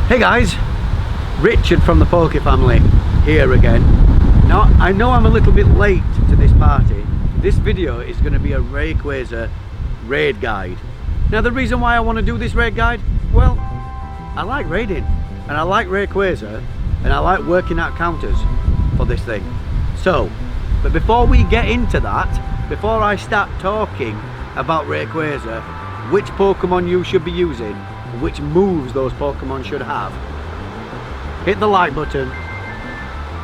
Hey guys, Richard from the Poke Family here again. Now I know I'm a little bit late to this party. This video is going to be a Rayquaza raid guide. Now the reason why I want to do this raid guide, well, I like raiding and I like Rayquaza and I like working out counters for this thing. So, but before we get into that, before I start talking about Rayquaza, which Pokemon you should be using, which moves those Pokemon should have, hit the like button,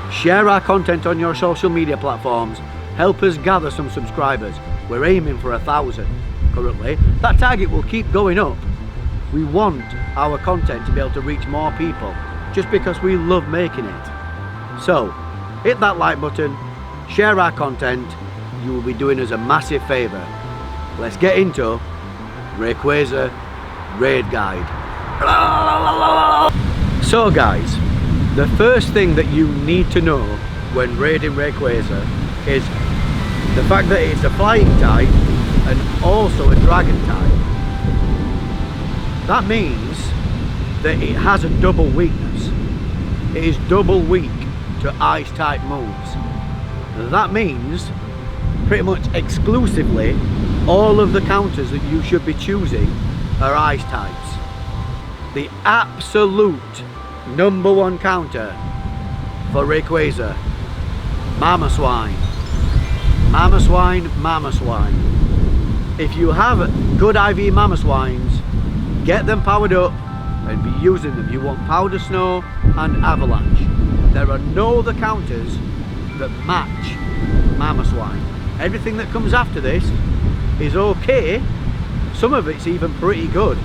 share our content on your social media platforms, help us gather some subscribers. We're aiming for 1,000 currently. That target will keep going up. We want our content to be able to reach more people just because we love making it. So hit that like button, share our content, you will be doing us a massive favour. Let's get into Rayquaza raid guide. So guys, the first thing that you need to know when raiding Rayquaza is the fact that it's a flying type and also a dragon type. That means that it has a double weakness. It is double weak to ice type moves. That means pretty much exclusively all of the counters that you should be choosing are ice types. The absolute #1 counter for Rayquaza, Mamoswine. Mamoswine, Mamoswine. If you have good IV Mamoswines, get them powered up and be using them. You want Powder Snow and Avalanche. There are no other counters that match Mamoswine. Everything that comes after this is okay. Some of it's even pretty good,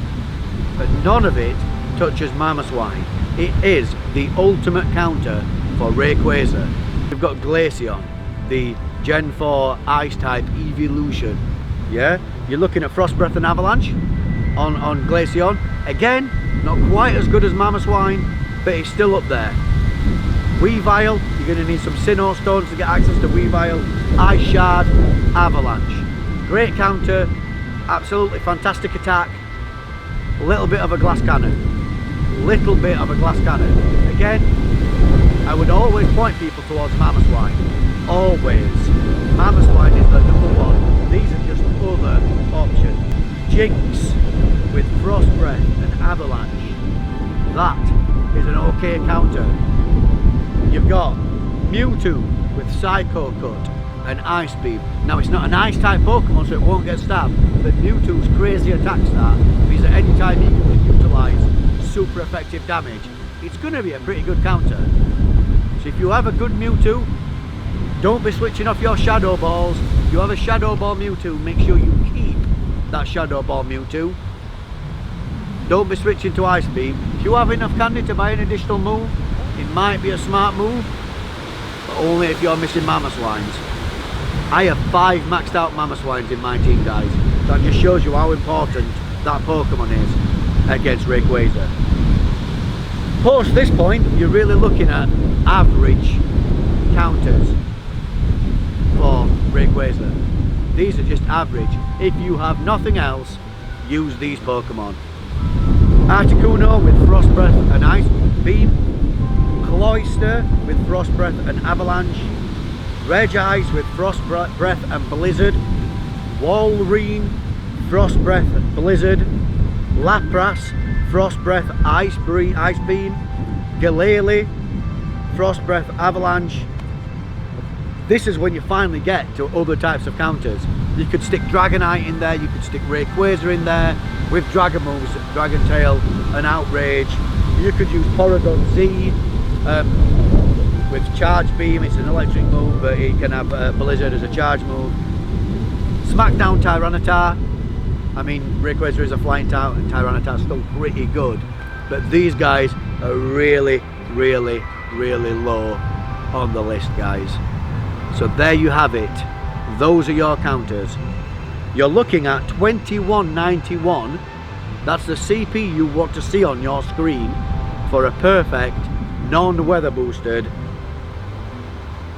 but none of it touches Mamoswine. It is the ultimate counter for Rayquaza. We've got Glaceon, the Gen 4 Ice type evolution. Yeah, you're looking at Frost Breath and Avalanche on Glaceon. Again, not quite as good as Mamoswine, but it's still up there. Weavile, you're going to need some Sinnoh Stones to get access to Weavile. Ice Shard, Avalanche. Great counter, absolutely fantastic attack. A little bit of a glass cannon. Little bit of a glass cannon. Again, I would always point people towards Mamoswine. Always. Mamoswine is the #1. These are just other options. Jinx with Frost Breath and Avalanche. That is an okay counter. You've got Mewtwo with Psycho Cut and Ice Beam. Now it's not an ice type Pokemon, so it won't get stabbed, but Mewtwo's crazy attack stat means that any time you can utilise super effective damage, it's going to be a pretty good counter. So if you have a good Mewtwo, don't be switching off your Shadow Balls. If you have a Shadow Ball Mewtwo, make sure you keep that Shadow Ball Mewtwo. Don't be switching to Ice Beam. If you have enough candy to buy an additional move, it might be a smart move, but only if you're missing Mamoswines. I have 5 maxed out Mamoswines in my team, guys. That just shows you how important that Pokemon is against Rayquaza. Post this point, you're really looking at average counters for Rayquaza. These are just average. If you have nothing else, use these Pokemon. Articuno with Frost Breath and Ice Beam. Cloyster with Frost Breath and Avalanche. Regice with Frost Breath and Blizzard. Walrein, Frost Breath and Blizzard. Lapras, Frost Breath, Ice Beam. Galele, Frost Breath, Avalanche. This is when you finally get to other types of counters. You could stick Dragonite in there, you could stick Rayquaza in there with Dragon moves, Dragon Tail and Outrage. You could use Porygon Z with Charge Beam. It's an electric move, but it can have Blizzard as a charge move. Smackdown Tyranitar. I mean, Rayquaza is a flying type and Tyranitar's still pretty good, but these guys are really, really, really low on the list, guys. So there you have it. Those are your counters. You're looking at 2191. That's the CP you want to see on your screen for a perfect, non-weather boosted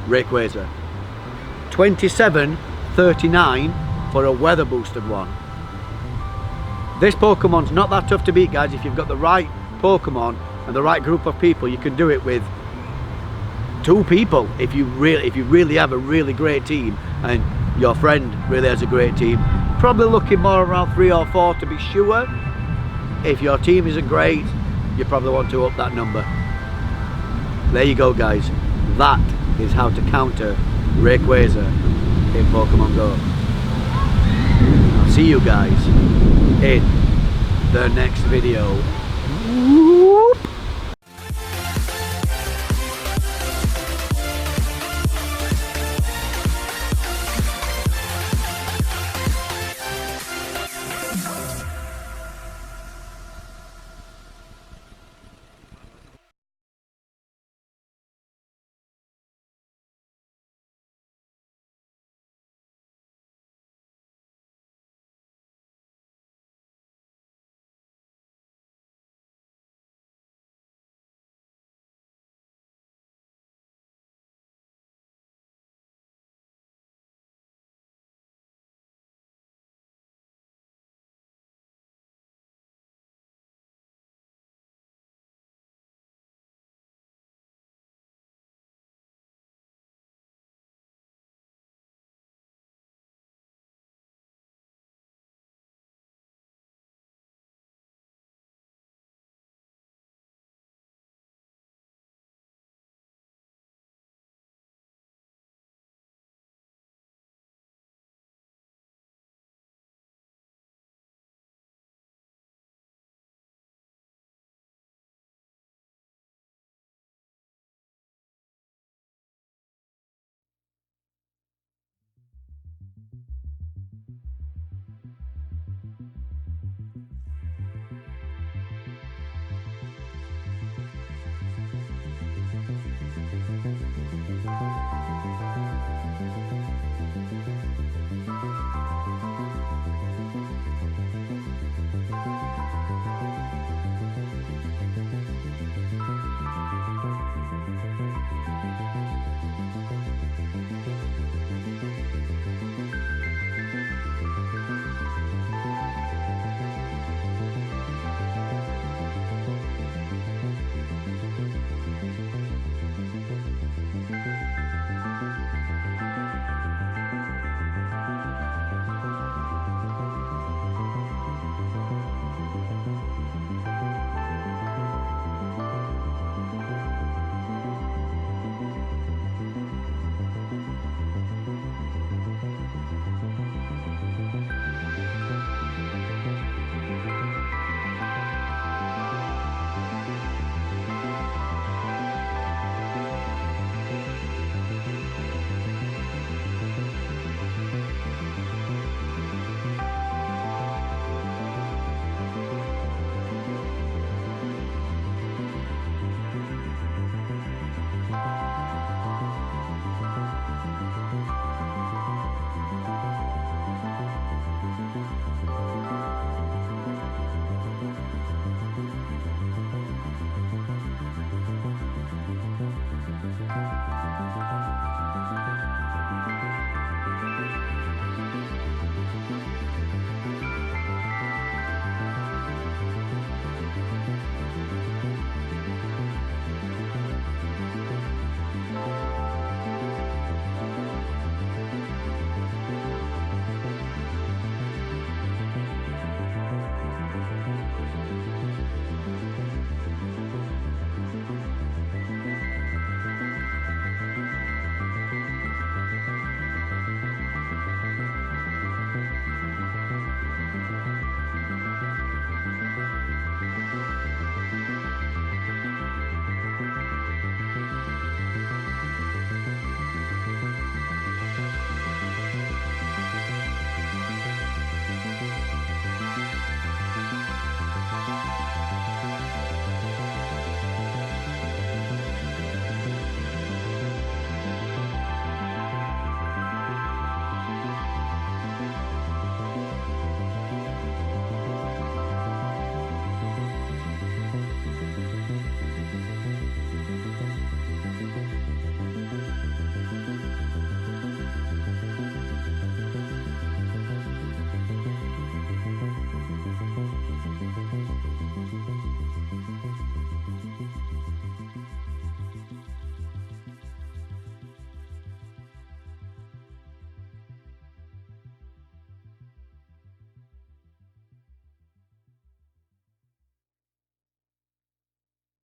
Rayquaza. 2739 for a weather boosted one. This Pokemon's not that tough to beat, guys. If you've got the right Pokemon and the right group of people, you can do it with 2 people. If you really have a really great team and your friend really has a great team, probably looking more around 3 or 4 to be sure. If your team isn't great, you probably want to up that number. There you go, guys. That is how to counter Rayquaza in Pokemon Go. I'll see you guys in the next video.